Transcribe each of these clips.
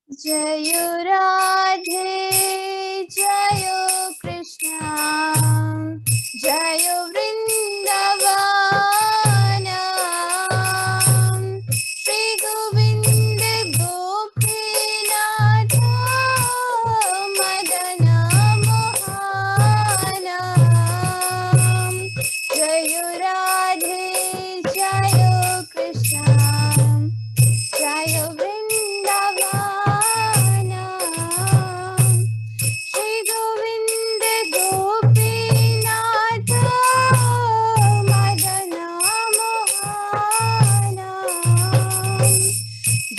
जय राधे जय कृष्ण जय वृंदावन श्री गोविंद गोपीनाथ मदन मोहन जय राधे जय कृष्ण जय वृंदावन श्री गोविंद गोपीनाथ मदन मोहन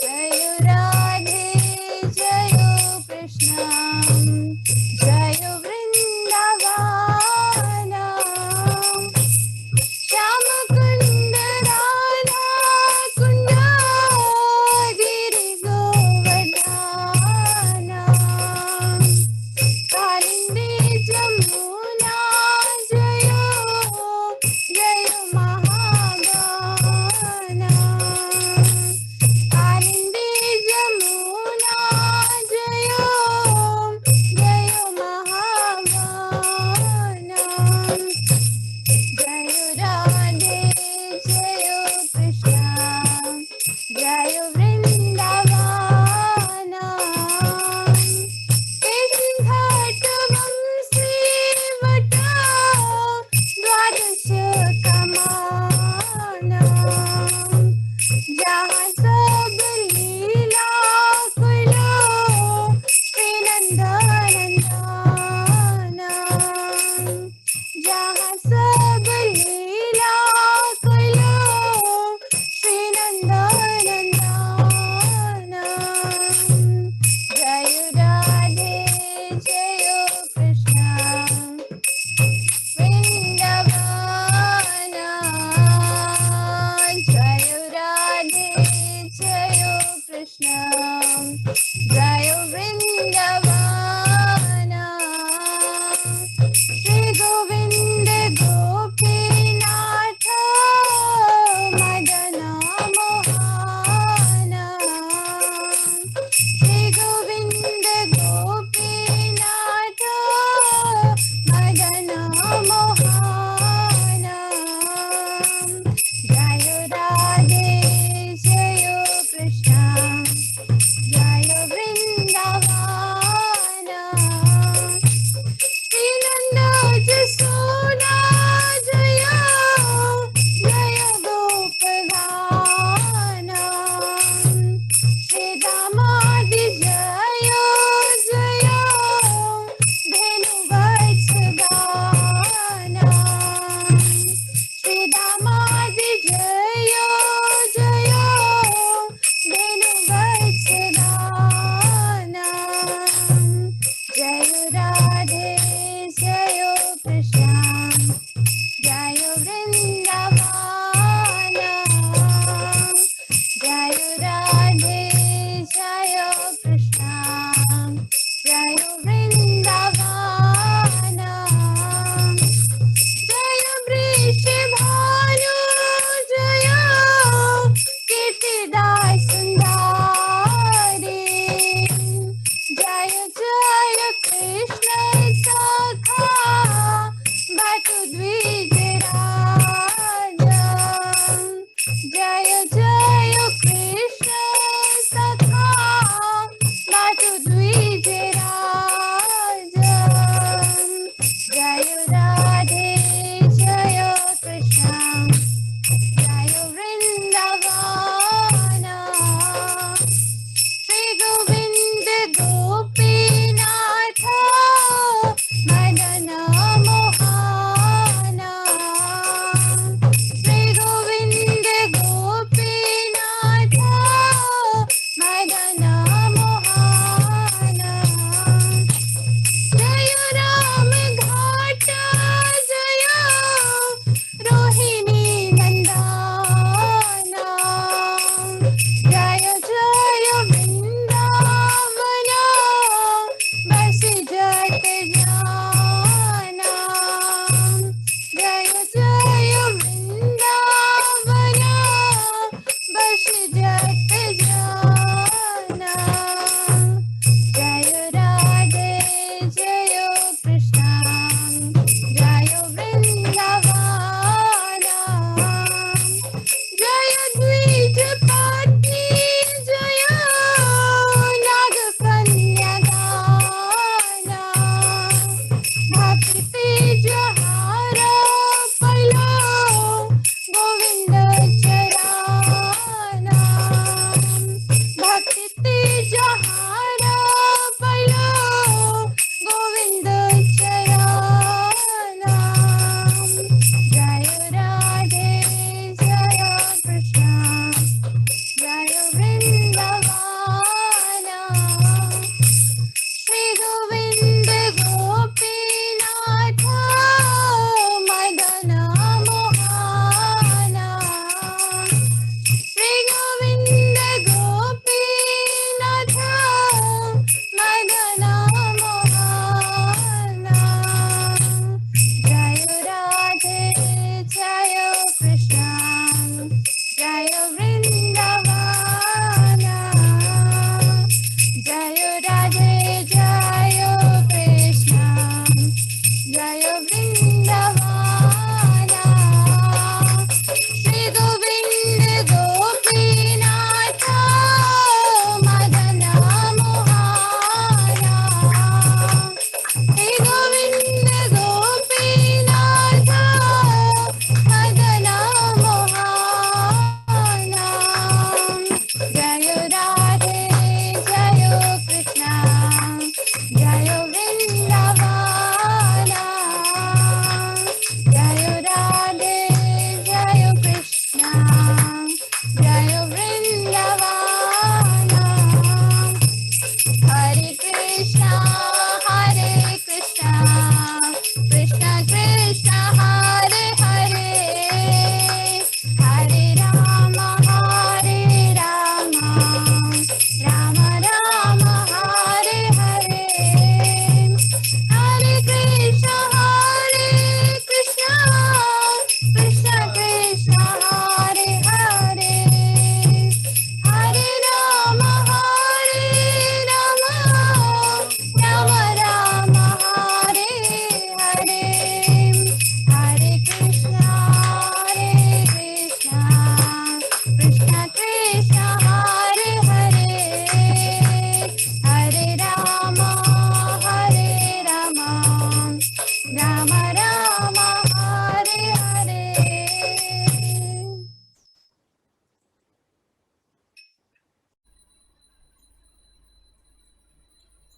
जय राधे जय कृष्ण जय वृंदावन श्याम कुंड राधा कुंड गिरि गोवर्धन कालिंदी जमुना जय जय महागण कालिंदी जमुना जय जय महागण जय राधे जय कृष्ण जय वृंदावन घाट वंशी वट द्वादश कमान जहाँ सब लीला कुलो श्री नंदनंदन जहाँ सब लीला कुलो श्री नंदनंदन जय राधे जय कृष्ण वृंदावन जय राधे जय कृष्ण जय वृंदावन श्री गोविंद गोपीनाथ मदन मोहन श्री गोविंद गोपीनाथ मदन मोहन जय राधे जय कृष्ण जय वृंदावन श्रीनंद जसोदा जय जय गोपगान श्री दामादि जय जय धेनुवत्सगान श्री दामादि जय जय धेनुवत्सगान जय राधे जय कृष्ण जय वृंदावन जय राधे जय कृष्ण जय वृंदावन जय वृषभानु जय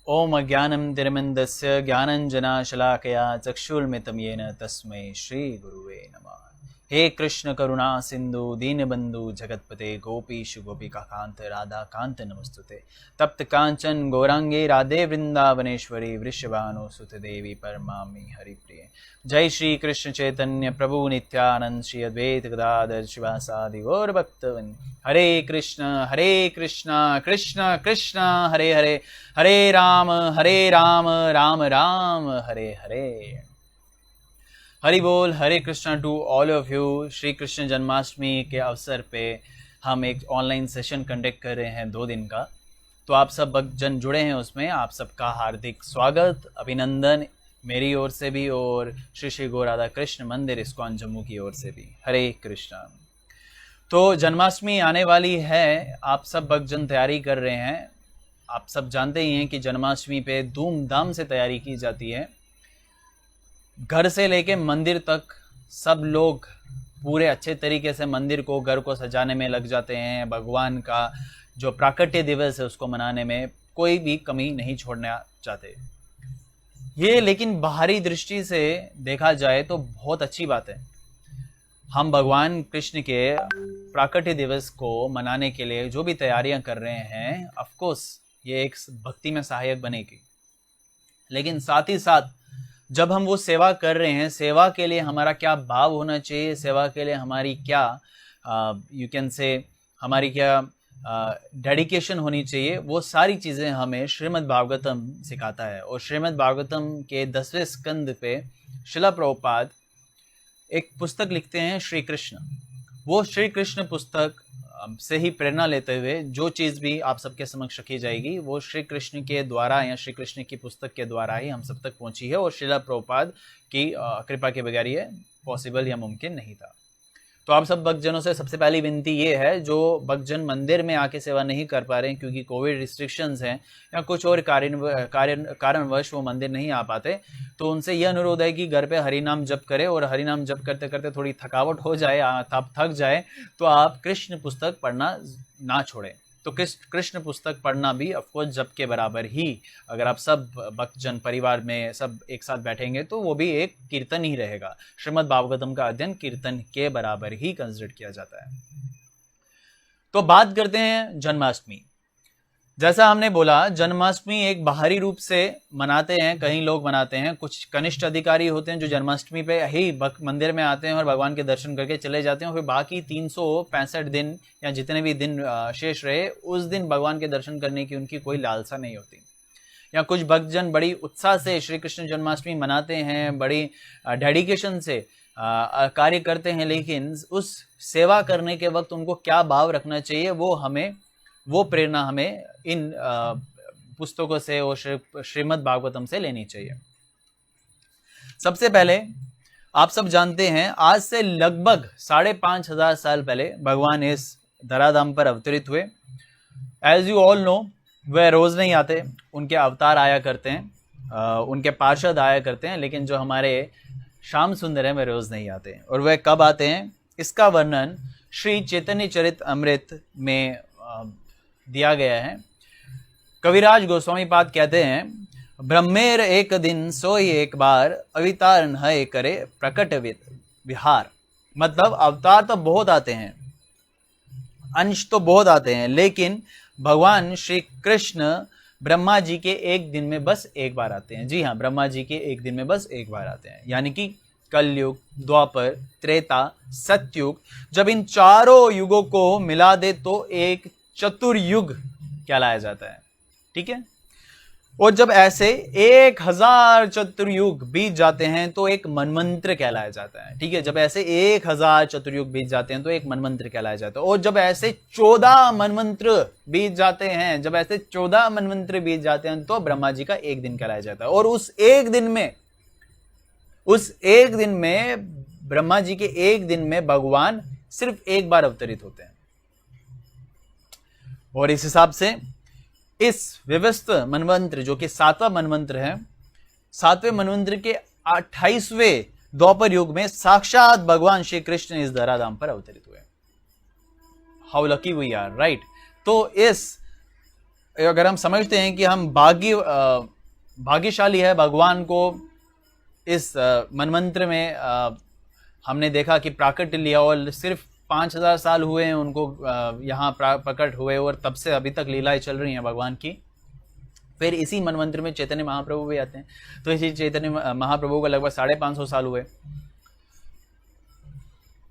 ओम अज्ञानं तिरमिन्दस्य ज्ञानञ्जनाशलाकया चक्षुर्मितं येन तस्मै श्रीगुरुवे नमः। हे कृष्ण करुणा सिंधु दीनबंधु जगतपते गोपीशु गोपिकाकांत राधा कांत नमस्तुते। तप्त कांचन गौरांगे राधे वृंदावनेश्वरी वृषभानुसुते देवी परमामि हरिप्रिये। जय श्री कृष्ण चैतन्य प्रभु नित्यानंद श्री अद्वैत गदाधर शिवासादि गौर भक्तवृंद। हरे कृष्ण कृष्ण कृष्ण हरे हरे, हरे राम राम राम हरे हरे। हरि बोल, Hare Krishna to all of you. Shri Krishna Janmashtami के अवसर पे हम एक ऑनलाइन सेशन कंडक्ट कर रहे हैं 2 दिन का। तो आप सब भक्तजन जुड़े हैं उसमें, आप सबका हार्दिक स्वागत अभिनंदन मेरी ओर से भी और श्री श्री गौर राधा कृष्ण मंदिर इस्कॉन जम्मू की ओर से भी। हरे कृष्णा। तो जन्माष्टमी आने वाली है, आप सब भक्तजन तैयारी कर रहे हैं। आप सब जानते ही हैं कि जन्माष्टमी पे धूमधाम से तैयारी की जाती है। घर से लेके मंदिर तक सब लोग पूरे अच्छे तरीके से मंदिर को, घर को सजाने में लग जाते हैं। भगवान का जो प्राकट्य दिवस है उसको मनाने में कोई भी कमी नहीं छोड़ना चाहते। ये लेकिन बाहरी दृष्टि से देखा जाए तो बहुत अच्छी बात है। हम भगवान कृष्ण के प्राकट्य दिवस को मनाने के लिए जो भी तैयारियां कर रहे हैं, ऑफ कोर्स ये एक भक्ति में सहायक बनेगी। लेकिन साथ ही साथ जब हम वो सेवा कर रहे हैं, सेवा के लिए हमारा क्या भाव होना चाहिए, सेवा के लिए हमारी क्या यू कैन से हमारी क्या डेडिकेशन होनी चाहिए, वो सारी चीज़ें हमें श्रीमद् भागवतम सिखाता है। और श्रीमद् भागवतम के 10वें स्कंद पे शिला प्रभुपाद एक पुस्तक लिखते हैं श्री कृष्ण। वो श्री कृष्ण पुस्तक से ही प्रेरणा लेते हुए जो चीज़ भी आप सबके समक्ष रखी जाएगी वो श्री कृष्ण के द्वारा या श्री कृष्ण की पुस्तक के द्वारा ही हम सब तक पहुंची है। और श्रीला प्रभुपाद की कृपा के बगैर ये पॉसिबल या मुमकिन नहीं था। तो आप सब भक्तजनों से सबसे पहली विनती ये है, जो भक्तजन मंदिर में आके सेवा नहीं कर पा रहे हैं क्योंकि कोविड रिस्ट्रिक्शंस हैं या कुछ और कारणवश वो मंदिर नहीं आ पाते, तो उनसे यह अनुरोध है कि घर पे हरि नाम जप करें, और हरि नाम जप करते करते थोड़ी थकावट हो जाए, आप थक जाए, तो आप कृष्ण पुस्तक पढ़ना ना छोड़ें। तो कृष्ण पुस्तक पढ़ना भी ऑफकोर्स जप के बराबर ही, अगर आप सब भक्तजन परिवार में सब एक साथ बैठेंगे तो वो भी एक कीर्तन ही रहेगा। श्रीमद् भागवतम का अध्ययन कीर्तन के बराबर ही कंसिडर किया जाता है। तो बात करते हैं जन्माष्टमी। जैसा हमने बोला, जन्माष्टमी एक बाहरी रूप से मनाते हैं, कई लोग मनाते हैं, कुछ कनिष्ठ अधिकारी होते हैं जो जन्माष्टमी पे ही मंदिर में आते हैं और भगवान के दर्शन करके चले जाते हैं, और फिर बाकी 365 दिन या जितने भी दिन शेष रहे उस दिन भगवान के दर्शन करने की उनकी कोई लालसा नहीं होती। या कुछ भक्तजन बड़ी उत्साह से श्री कृष्ण जन्माष्टमी मनाते हैं, बड़ी डेडिकेशन से कार्य करते हैं, लेकिन उस सेवा करने के वक्त उनको क्या भाव रखना चाहिए वो प्रेरणा हमें इन पुस्तकों से और श्रीमद् भागवतम से लेनी चाहिए। सबसे पहले आप सब जानते हैं, आज से लगभग 5,500 साल पहले भगवान इस धराधाम पर अवतरित हुए। एज यू ऑल नो, वह रोज नहीं आते, उनके अवतार आया करते हैं, उनके पार्षद आया करते हैं, लेकिन जो हमारे श्याम सुंदर है वह रोज नहीं आते। और वह कब आते हैं, इसका वर्णन श्री चैतन्य चरित अमृत में दिया गया है। कविराज गोस्वामी पाद कहते हैं, ब्रह्मेर एक दिन सोई एक बार, अवतारण है करे प्रकट विहार। मतलब अवतार तो बहुत आते हैं, अंश तो बहुत आते हैं, लेकिन भगवान श्री कृष्ण ब्रह्मा जी के एक दिन में बस एक बार आते हैं। जी हाँ, ब्रह्मा जी के एक दिन में बस एक बार आते हैं, यानी कि कलयुग, द्वापर, त्रेता, सतयुग, जब इन चारों युगों को मिला दे तो एक चतुर्युग कहलाया जाता है। ठीक है, और जब ऐसे 1000 चतुर्युग बीत जाते हैं तो एक मनमंत्र कहलाया जाता है। ठीक है, जब ऐसे 1000 चतुर्युग बीत जाते हैं तो एक मनमंत्र कहलाया जाता है। और जब ऐसे 14 मनमंत्र बीत जाते हैं, तो ब्रह्मा जी का एक दिन कहलाया जाता है। और उस एक दिन में ब्रह्मा जी के एक दिन में भगवान सिर्फ एक बार अवतरित होते हैं। और इस हिसाब से इस व्यवस्थित मनवंत्र, जो कि 7वां मनवंत्र है, 7वें मनवंत्र के 28वें द्वापर युग में साक्षात भगवान श्री कृष्ण इस धराधाम पर अवतरित हुए। How lucky we are, right. तो इस अगर हम समझते हैं कि हम भाग्यशाली है, भगवान को इस मनमंत्र में हमने देखा कि प्राकट्य लिया, और सिर्फ 5,000 साल हुए हैं उनको यहाँ प्रकट हुए, और तब से अभी तक लीलाएं चल रही हैं भगवान की। फिर इसी मनमंत्र में चैतन्य महाप्रभु भी आते हैं, तो इसी चैतन्य महाप्रभु को लगभग 550 साल हुए।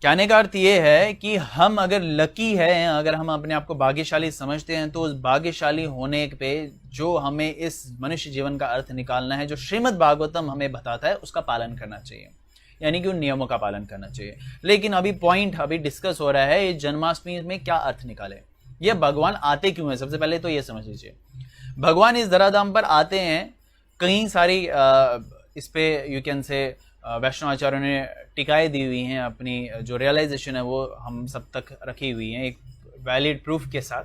कहने का अर्थ ये है कि हम अगर लकी हैं, अगर हम अपने आप को भाग्यशाली समझते हैं, तो उस भाग्यशाली होने पे जो हमें इस मनुष्य जीवन का अर्थ निकालना है, जो श्रीमद् भागवतम हमें बताता है, उसका पालन करना चाहिए, यानी कि उन नियमों का पालन करना चाहिए। लेकिन अभी डिस्कस हो रहा है, जन्माष्टमी में क्या अर्थ निकाले, ये भगवान आते क्यों हैं। सबसे पहले तो ये समझ लीजिए, भगवान इस धराधाम पर आते हैं, कई सारी इस पे यू कैन से वैष्णवाचार्यों ने टिकाएं दी हुई हैं, अपनी जो रियलाइजेशन है वो हम सब तक रखी हुई हैं एक वैलिड प्रूफ के साथ।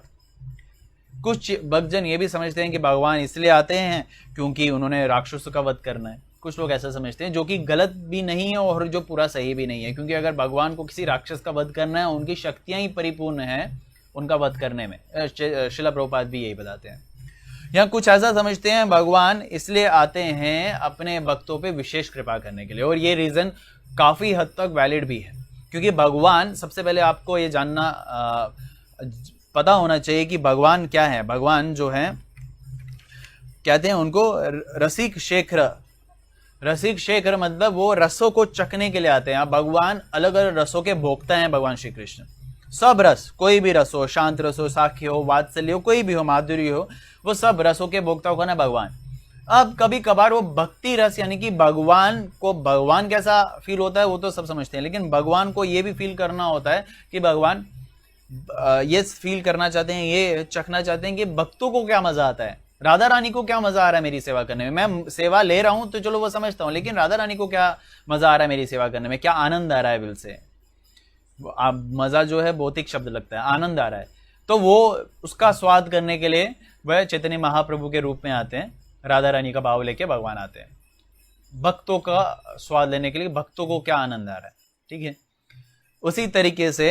कुछ भक्तजन ये भी समझते हैं कि भगवान इसलिए आते हैं क्योंकि उन्होंने राक्षसों का वध करना है। कुछ लोग ऐसा समझते हैं, जो कि गलत भी नहीं है और जो पूरा सही भी नहीं है, क्योंकि अगर भगवान को किसी राक्षस का वध करना है, उनकी शक्तियां ही परिपूर्ण हैं उनका वध करने में। श्रील प्रभुपाद भी यही बताते हैं। या कुछ ऐसा समझते हैं भगवान इसलिए आते हैं अपने भक्तों पे विशेष कृपा करने के लिए, और ये रीजन काफी हद तक वैलिड भी है, क्योंकि भगवान, सबसे पहले आपको ये जानना पता होना चाहिए कि भगवान क्या है। भगवान जो है, कहते हैं उनको रसिक शेखर, मतलब वो रसों को चखने के लिए आते हैं। भगवान अलग अलग रसों के भोक्ता हैं भगवान श्री कृष्ण। सब रस, कोई भी रस हो, शांत रस हो, साख्य हो, वात्सल्य हो, कोई भी हो, माधुर्य हो, वो सब रसों के भोक्ता होगा ना भगवान। अब कभी कभार वो भक्ति रस, यानी कि भगवान कैसा फील होता है वो तो सब समझते हैं, लेकिन भगवान को ये भी फील करना होता है कि भगवान ये फील करना चाहते हैं, ये चखना चाहते हैं कि भक्तों को क्या मजा आता है, राधा रानी को क्या मजा आ रहा है मेरी सेवा करने में। मैं सेवा ले रहा हूं तो चलो वो समझता हूं, लेकिन राधा रानी को क्या मजा आ रहा है मेरी सेवा करने में, क्या आनंद आ रहा है दिल से। मजा जो है भौतिक शब्द लगता है, आनंद आ रहा है, तो वो उसका स्वाद करने के लिए वह चैतन्य महाप्रभु के रूप में आते हैं, राधा रानी का भाव लेके भगवान आते हैं भक्तों का स्वाद लेने के लिए, भक्तों को क्या आनंद आ रहा है, ठीक है। उसी तरीके से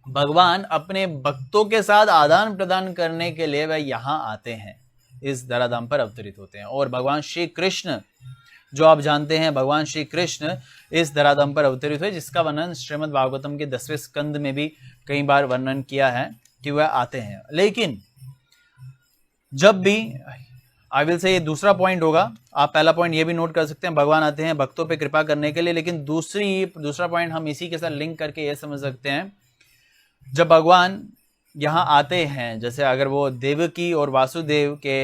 भगवान अपने भक्तों के साथ आदान प्रदान करने के लिए वह यहाँ आते हैं, इस धराधाम पर अवतरित होते हैं। और भगवान श्री कृष्ण जो आप जानते हैं, भगवान श्री कृष्ण इस धराधाम पर अवतरित हुए, जिसका वर्णन श्रीमद् भागवतम के 10वें स्कंद में भी कई बार वर्णन किया है कि वह आते हैं। लेकिन जब भी आई विल से ये दूसरा पॉइंट होगा, आप पहला पॉइंट ये भी नोट कर सकते हैं, भगवान आते हैं भक्तों पे कृपा करने के लिए, लेकिन दूसरा पॉइंट हम इसी के साथ लिंक करके ये समझ सकते हैं, जब भगवान यहाँ आते हैं, जैसे अगर वो देवकी और वासुदेव के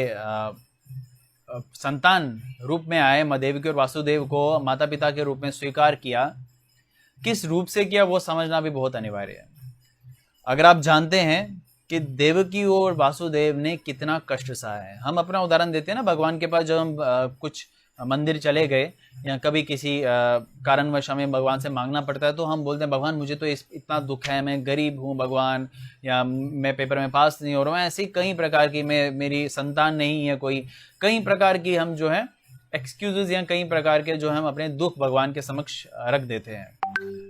संतान रूप में आए, देवकी और वासुदेव को माता पिता के रूप में स्वीकार किया, किस रूप से किया वो समझना भी बहुत अनिवार्य है। अगर आप जानते हैं कि देवकी और वासुदेव ने कितना कष्ट सहा है, हम अपना उदाहरण देते हैं ना, भगवान के पास जब हम कुछ मंदिर चले गए या कभी किसी कारणवश हमें भगवान से मांगना पड़ता है, तो हम बोलते हैं भगवान मुझे तो इतना दुख है, मैं गरीब हूँ भगवान, या मैं पेपर में पास नहीं हो रहा हूँ, ऐसी कई प्रकार की, मेरी संतान नहीं है कोई, कई प्रकार की हम जो है एक्सक्यूजेस या कई प्रकार के जो हम अपने दुख भगवान के समक्ष रख देते हैं।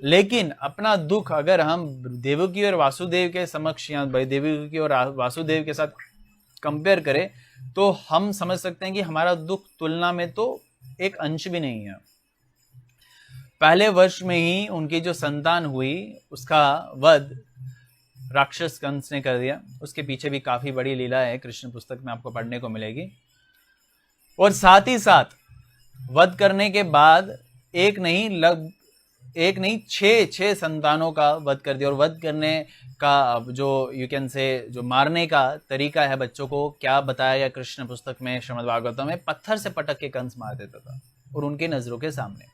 लेकिन अपना दुख अगर हम देवकी और वासुदेव के समक्ष या देवकी और वासुदेव के साथ कंपेयर करें, तो हम समझ सकते हैं कि हमारा दुख तुलना में तो एक अंश भी नहीं है। पहले वर्ष में ही उनकी जो संतान हुई उसका वध राक्षस कंस ने कर दिया। उसके पीछे भी काफी बड़ी लीला है, कृष्ण पुस्तक में आपको पढ़ने को मिलेगी। और साथ ही साथ वध करने के बाद एक नहीं 6 संतानों का वध कर दिया। और वध करने का जो यू कैन से जो मारने का तरीका है बच्चों को, क्या बताया गया कृष्ण पुस्तक में, श्रीमद् भागवतम में, पत्थर से पटक के कंस मार देता था और उनकी नजरों के सामने।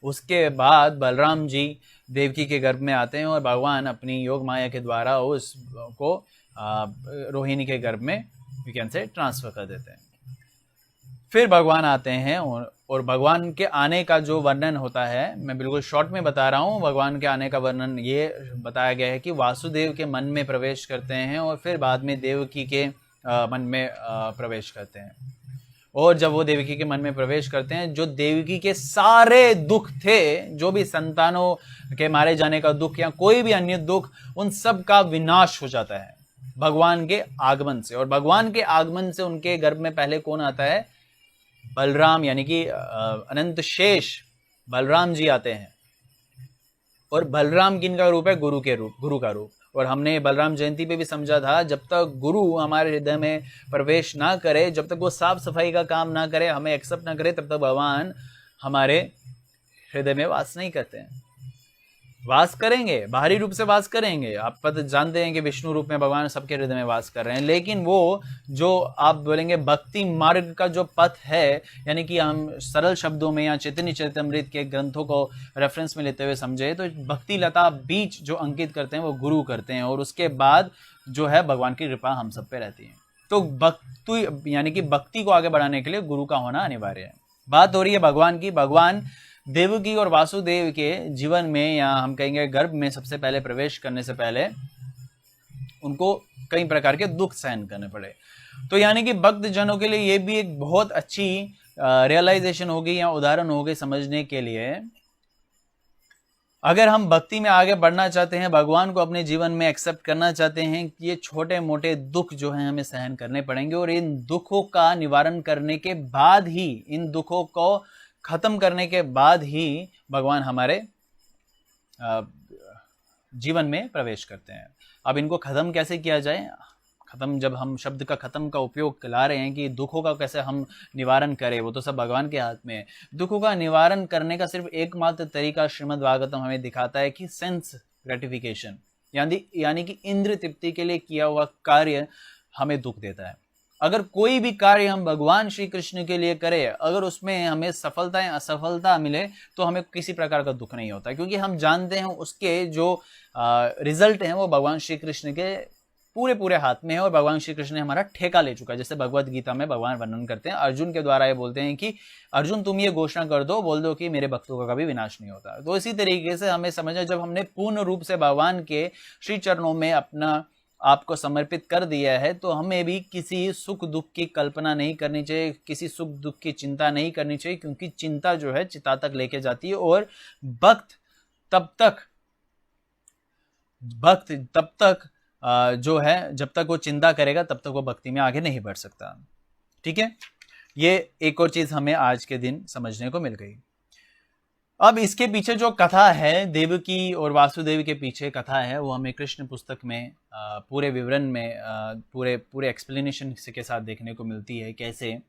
उसके बाद बलराम जी देवकी के गर्भ में आते हैं और भगवान अपनी योग माया के द्वारा उसको रोहिणी के गर्भ में यू कैन से ट्रांसफर कर देते हैं। फिर भगवान आते हैं और भगवान के आने का जो वर्णन होता है, मैं बिल्कुल शॉर्ट में बता रहा हूँ। भगवान के आने का वर्णन ये बताया गया है कि वासुदेव के मन में प्रवेश करते हैं और फिर बाद में देवकी के मन में प्रवेश करते हैं। और जब वो देवकी के मन में प्रवेश करते हैं, जो देवकी के सारे दुख थे, जो भी संतानों के मारे जाने का दुख या कोई भी अन्य दुख, उन सब का विनाश हो जाता है भगवान के आगमन से। और भगवान के आगमन से उनके गर्भ में पहले कौन आता है? बलराम, यानी कि अनंत शेष बलराम जी आते हैं। और बलराम किनका रूप है? गुरु का रूप। और हमने बलराम जयंती पे भी समझा था, जब तक गुरु हमारे हृदय में प्रवेश ना करे, जब तक वो साफ सफाई का काम ना करे, हमें एक्सेप्ट ना करे, तब तक भगवान हमारे हृदय में वास नहीं करते हैं। वास करेंगे, बाहरी रूप से वास करेंगे। आप पता जानते हैं कि विष्णु रूप में भगवान सबके हृदय में वास कर रहे हैं, लेकिन वो जो आप बोलेंगे भक्ति मार्ग का जो पथ है, यानी कि हम सरल शब्दों में या चैतन्य चरितमृत के ग्रंथों को रेफरेंस में लेते हुए समझे, तो भक्ति लता बीज जो अंकित करते हैं वो गुरु करते हैं, और उसके बाद जो है भगवान की कृपा हम सब पे रहती है। तो भक्ति यानी कि भक्ति को आगे बढ़ाने के लिए गुरु का होना अनिवार्य है। बात हो रही है भगवान की। भगवान देवकी और वासुदेव के जीवन में, या हम कहेंगे गर्भ में, सबसे पहले प्रवेश करने से पहले उनको कई प्रकार के दुख सहन करने पड़े। तो यानी कि भक्त जनों के लिए ये भी एक बहुत अच्छी रियलाइजेशन होगी या उदाहरण होगी समझने के लिए। अगर हम भक्ति में आगे बढ़ना चाहते हैं, भगवान को अपने जीवन में एक्सेप्ट करना चाहते हैं, कि ये छोटे मोटे दुख जो हैं हमें सहन करने पड़ेंगे, और इन दुखों का निवारण करने के बाद ही, इन दुखों को खत्म करने के बाद ही भगवान हमारे जीवन में प्रवेश करते हैं। अब इनको खत्म कैसे किया जाए? खत्म, जब हम शब्द का खत्म का उपयोग ला रहे हैं कि दुखों का कैसे हम निवारण करें, वो तो सब भगवान के हाथ में है। दुखों का निवारण करने का सिर्फ एकमात्र तरीका श्रीमद् भागवतम हमें दिखाता है कि सेंस ग्रेटिफिकेशन, यानी कि इंद्र तृप्ति के लिए किया हुआ कार्य हमें दुख देता है। अगर कोई भी कार्य हम भगवान श्री कृष्ण के लिए करें, अगर उसमें हमें सफलता या असफलता मिले, तो हमें किसी प्रकार का दुख नहीं होता, क्योंकि हम जानते हैं उसके जो रिजल्ट हैं वो भगवान श्री कृष्ण के पूरे पूरे हाथ में है और भगवान श्री कृष्ण ने हमारा ठेका ले चुका है। जैसे भगवत गीता में भगवान वर्णन करते हैं, अर्जुन के द्वारा ये बोलते हैं कि अर्जुन तुम ये घोषणा कर दो, बोल दो कि मेरे भक्तों का कभी विनाश नहीं होता। तो इसी तरीके से हमें समझना, जब हमने पूर्ण रूप से भगवान के श्री चरणों में अपना आपको समर्पित कर दिया है, तो हमें भी किसी सुख दुख की कल्पना नहीं करनी चाहिए, किसी सुख दुख की चिंता नहीं करनी चाहिए, क्योंकि चिंता जो है चिता तक लेके जाती है और भक्त तब तक जो है, जब तक वो चिंता करेगा तब तक वो भक्ति में आगे नहीं बढ़ सकता। ठीक है, ये एक और चीज हमें आज के दिन समझने को मिल गई। अब इसके पीछे जो कथा है, देवकी और वासुदेव के पीछे कथा है, वो हमें कृष्ण पुस्तक में पूरे विवरण में पूरे एक्सप्लेनेशन के साथ देखने को मिलती है, कैसे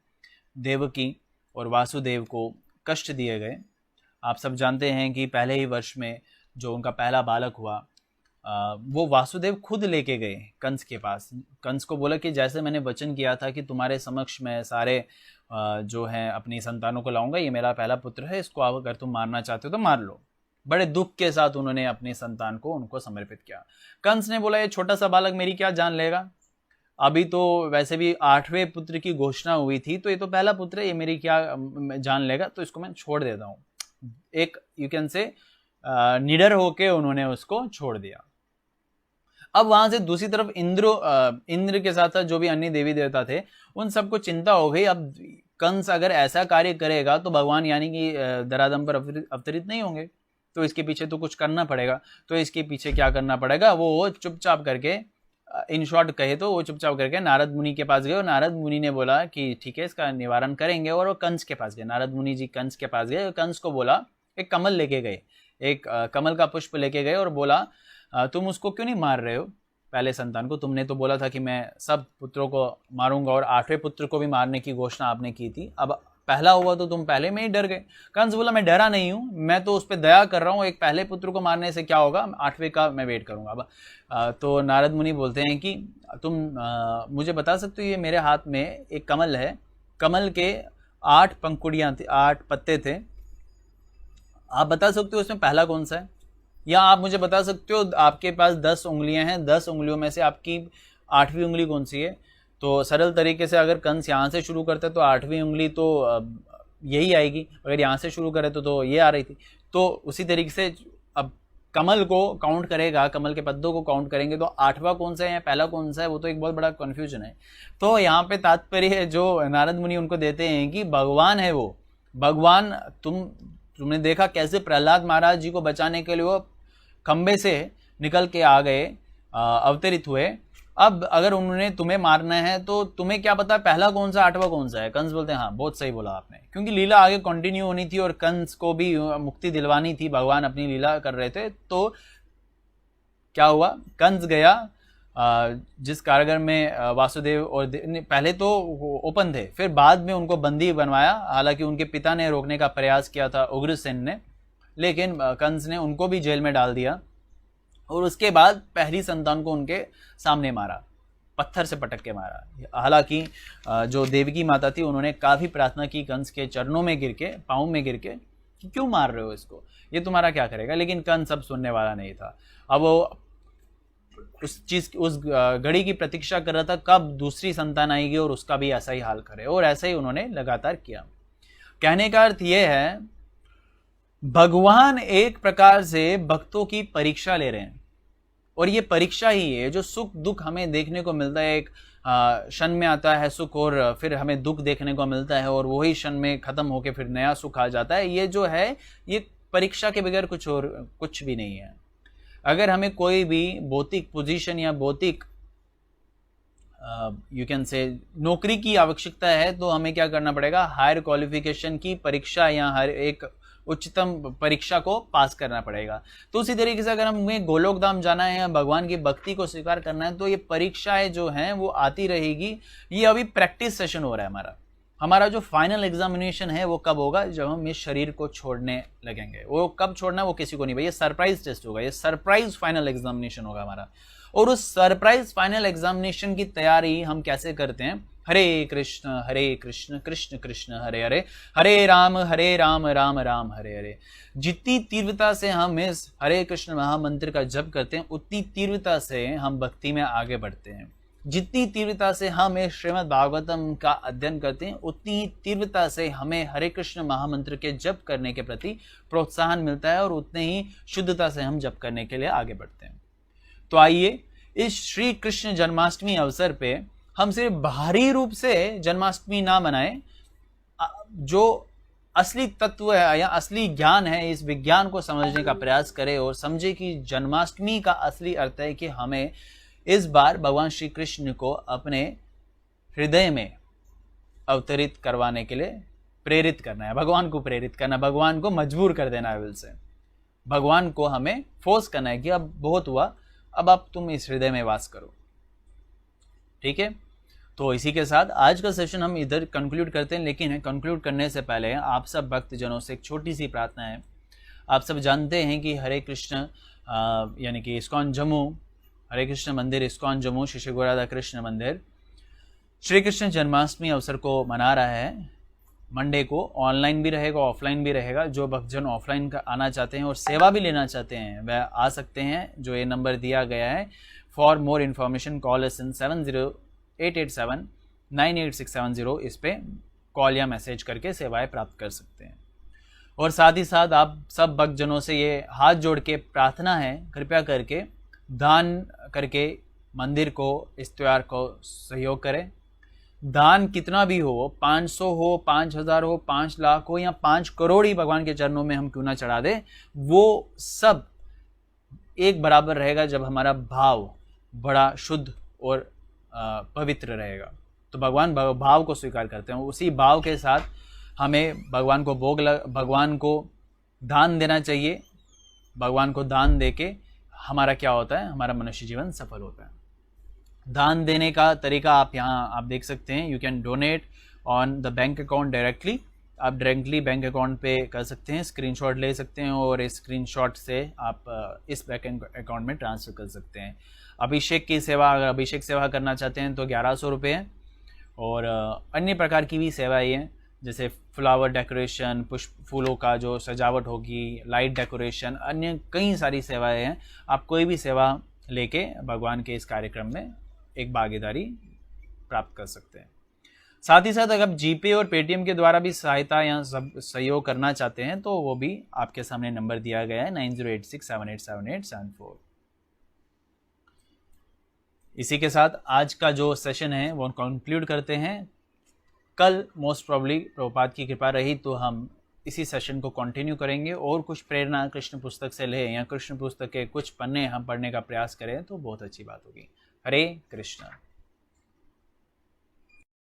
देवकी और वासुदेव को कष्ट दिए गए। आप सब जानते हैं कि पहले ही वर्ष में जो उनका पहला बालक हुआ, वो वासुदेव खुद लेके गए कंस के पास। कंस को बोला कि जैसे मैंने वचन किया था कि तुम्हारे समक्ष में सारे जो हैं अपनी संतानों को लाऊंगा, ये मेरा पहला पुत्र है, इसको अगर तुम मारना चाहते हो तो मार लो। बड़े दुख के साथ उन्होंने अपनी संतान को उनको समर्पित किया। कंस ने बोला ये छोटा सा बालक मेरी क्या जान लेगा, अभी तो वैसे भी 8वें पुत्र की घोषणा हुई थी, तो ये तो पहला पुत्र है, ये मेरी क्या जान लेगा, तो इसको मैं छोड़ देता हूँ। एक यू कैन से निडर होके उन्होंने उसको छोड़ दिया। अब वहां से दूसरी तरफ इंद्र के साथ जो भी अन्य देवी देवता थे, उन सबको चिंता हो गई, अब कंस अगर ऐसा कार्य करेगा तो भगवान यानी कि धराधाम पर अवतरित नहीं होंगे, तो इसके पीछे तो कुछ करना पड़ेगा। तो इसके पीछे क्या करना पड़ेगा, वो चुपचाप करके, इन शॉर्ट कहे तो वो चुपचाप करके नारद मुनि के पास गए, और नारद मुनि ने बोला कि ठीक है इसका निवारण करेंगे, और वो कंस के पास गए। नारद मुनि जी कंस के पास गए, कंस को बोला, एक कमल लेके गए, एक कमल का पुष्प लेके गए और बोला तुम उसको क्यों नहीं मार रहे हो, पहले संतान को? तुमने तो बोला था कि मैं सब पुत्रों को मारूंगा, और 8वें पुत्र को भी मारने की घोषणा आपने की थी, अब पहला हुआ तो तुम पहले में ही डर गए। कंस बोला मैं डरा नहीं हूं, मैं तो उस पर दया कर रहा हूं, एक पहले पुत्र को मारने से क्या होगा, 8वें का मैं वेट करूंगा। अब तो नारद मुनि बोलते हैं कि तुम मुझे बता सकते हो, ये मेरे हाथ में एक कमल है, कमल के 8 पंखुड़ियां थी, 8 पत्ते थे, आप बता सकते हो उसमें पहला कौन सा है? या आप मुझे बता सकते हो आपके पास 10 उंगलियां हैं, 10 उंगलियों में से आपकी 8वीं उंगली कौन सी है? तो सरल तरीके से अगर कंस यहाँ से शुरू करते तो 8वीं उंगली तो यही आएगी, अगर यहाँ से शुरू करे तो ये आ रही थी। तो उसी तरीके से अब कमल को काउंट करेगा, कमल के पत्तों को काउंट करेंगे तो 8वां कौन सा है या पहला कौन सा है, वो तो एक बहुत बड़ा कन्फ्यूजन है। तो यहाँ पे तात्पर्य जो नारद मुनि उनको देते हैं कि भगवान है वो, भगवान तुमने देखा कैसे प्रहलाद महाराज जी को बचाने के लिए वो खंबे से निकल के आ गए, अवतरित हुए। अब अगर उन्होंने तुम्हें मारना है तो तुम्हें क्या पता पहला कौन सा 8वां कौन सा है? कंस बोलते हैं हाँ बहुत सही बोला आपने, क्योंकि लीला आगे कंटिन्यू होनी थी और कंस को भी मुक्ति दिलवानी थी, भगवान अपनी लीला कर रहे थे। तो क्या हुआ, कंस गया जिस कारागार में वासुदेव और पहले तो ओपन थे, फिर बाद में उनको बंदी बनवाया, हालांकि उनके पिता ने रोकने का प्रयास किया था उग्रसेन ने, लेकिन कंस ने उनको भी जेल में डाल दिया और उसके बाद पहली संतान को उनके सामने मारा, पत्थर से पटक के मारा। हालांकि जो देवकी माता थी उन्होंने काफी प्रार्थना की कंस के चरणों में गिर के, पाँव में गिर के, कि क्यों मार रहे हो इसको, ये तुम्हारा क्या करेगा, लेकिन कंस अब सुनने वाला नहीं था। अब वो उस घड़ी की प्रतीक्षा कर रहा था कब दूसरी संतान आएगी और उसका भी ऐसा ही हाल करे, और ऐसा ही उन्होंने लगातार किया। कहने का अर्थ यह है भगवान एक प्रकार से भक्तों की परीक्षा ले रहे हैं, और ये परीक्षा ही है। जो सुख दुख हमें देखने को मिलता है, एक क्षण में आता है सुख और फिर हमें दुख देखने को मिलता है, और वही क्षण में खत्म होके फिर नया सुख आ जाता है। ये जो है ये परीक्षा के बगैर कुछ भी नहीं है। अगर हमें कोई भी भौतिक पोजीशन या भौतिक यू कैन से नौकरी की आवश्यकता है तो हमें क्या करना पड़ेगा, हायर क्वालिफिकेशन की परीक्षा या हर एक उच्चतम परीक्षा को पास करना पड़ेगा। तो उसी तरीके से अगर हमें गोलोक धाम जाना है या भगवान की भक्ति को स्वीकार करना है तो ये परीक्षाएं जो हैं वो आती रहेगी। ये अभी प्रैक्टिस सेशन हो रहा है हमारा जो फाइनल एग्जामिनेशन है वो कब होगा, जब हम इस शरीर को छोड़ने लगेंगे। वो कब छोड़ना वो किसी को नहीं भाई, ये सरप्राइज टेस्ट होगा, ये सरप्राइज फाइनल एग्जामिनेशन होगा हमारा। और उस सरप्राइज फाइनल एग्जामिनेशन की तैयारी हम कैसे करते हैं, हरे कृष्ण कृष्ण कृष्ण हरे हरे, हरे राम राम राम हरे हरे। जितनी तीव्रता से हम इस हरे कृष्ण महामंत्र का जप करते हैं, उतनी तीव्रता से हम भक्ति में आगे बढ़ते हैं। जितनी तीव्रता से हम इस श्रीमद् भागवतम का अध्ययन करते हैं, उतनी तीव्रता से हमें हरे कृष्ण महामंत्र के जप करने के प्रति प्रोत्साहन मिलता है और उतने ही शुद्धता से हम जप करने के लिए आगे बढ़ते हैं। तो आइए इस श्री कृष्ण जन्माष्टमी अवसर पे हम सिर्फ बाहरी रूप से जन्माष्टमी ना मनाएं, जो असली तत्व है या असली ज्ञान है, इस विज्ञान को समझने का प्रयास करें और समझे कि जन्माष्टमी का असली अर्थ है कि हमें इस बार भगवान श्री कृष्ण को अपने हृदय में अवतरित करवाने के लिए प्रेरित करना है, भगवान को प्रेरित करना, भगवान को मजबूर कर देना है, विल से भगवान को हमें फोर्स करना है कि अब बहुत हुआ, अब तुम इस हृदय में वास करो। ठीक है, तो इसी के साथ आज का सेशन हम इधर कंक्लूड करते हैं, लेकिन कंक्लूड करने से पहले आप सब भक्तजनों से एक छोटी सी प्रार्थना है। आप सब जानते हैं कि हरे कृष्ण यानी कि इस्कॉन जम्मू, हरे कृष्ण मंदिर इस्कॉन जम्मू श्री गुरु राधा कृष्ण मंदिर श्री कृष्ण जन्माष्टमी अवसर को मना रहा है। मंडे को ऑनलाइन भी रहेगा, ऑफलाइन भी रहेगा। जो भक्तजन ऑफलाइन का आना चाहते हैं और सेवा भी लेना चाहते हैं वह आ सकते हैं, जो ये नंबर दिया गया है। For more information call us in 7088798670। इस पे कॉल या मैसेज करके सेवाएं प्राप्त कर सकते हैं। और साथ ही साथ आप सब भक्तजनों से ये हाथ जोड़ के प्रार्थना है, कृपया करके दान करके मंदिर को, इस त्योहार को सहयोग करें। दान कितना भी हो, 500 हो, 5000 हो, 5 लाख हो या 5 करोड़ ही भगवान के चरणों में हम क्यों ना चढ़ा दें, वो सब एक बराबर रहेगा जब हमारा भाव बड़ा शुद्ध और पवित्र रहेगा। तो भगवान भाव को स्वीकार करते हैं, उसी भाव के साथ हमें भगवान को भगवान को दान देना चाहिए। भगवान को दान देके हमारा क्या होता है, हमारा मनुष्य जीवन सफल होता है। दान देने का तरीका आप यहाँ आप देख सकते हैं। You can donate on the bank account directly. आप डायरेक्टली बैंक अकाउंट पे कर सकते हैं, स्क्रीनशॉट ले सकते हैं और इस स्क्रीनशॉट से आप इस बैंक अकाउंट में ट्रांसफ़र कर सकते हैं। अभिषेक की सेवा, अगर अभिषेक सेवा करना चाहते हैं तो 1100 रुपये है। और अन्य प्रकार की भी सेवाएँ हैं, जैसे फ्लावर डेकोरेशन, पुष्प फूलों का जो सजावट होगी, लाइट डेकोरेशन, अन्य कई सारी सेवाएं हैं। आप कोई भी सेवा लेके भगवान के इस कार्यक्रम में एक भागीदारी प्राप्त कर सकते हैं। साथ ही साथ अगर आप जीपे और पेटीएम के द्वारा भी सहायता या सहयोग करना चाहते हैं तो वो भी आपके सामने नंबर दिया गया है 9086787874। इसी के साथ आज का जो सेशन है वो कंक्लूड करते हैं। कल मोस्ट प्रॉब्ली प्रभुपाद की कृपा रही तो हम इसी सेशन को कंटिन्यू करेंगे और कुछ प्रेरणा कृष्ण पुस्तक से लें या कृष्ण पुस्तक के कुछ पन्ने हम पढ़ने का प्रयास करें तो बहुत अच्छी बात होगी। हरे कृष्ण।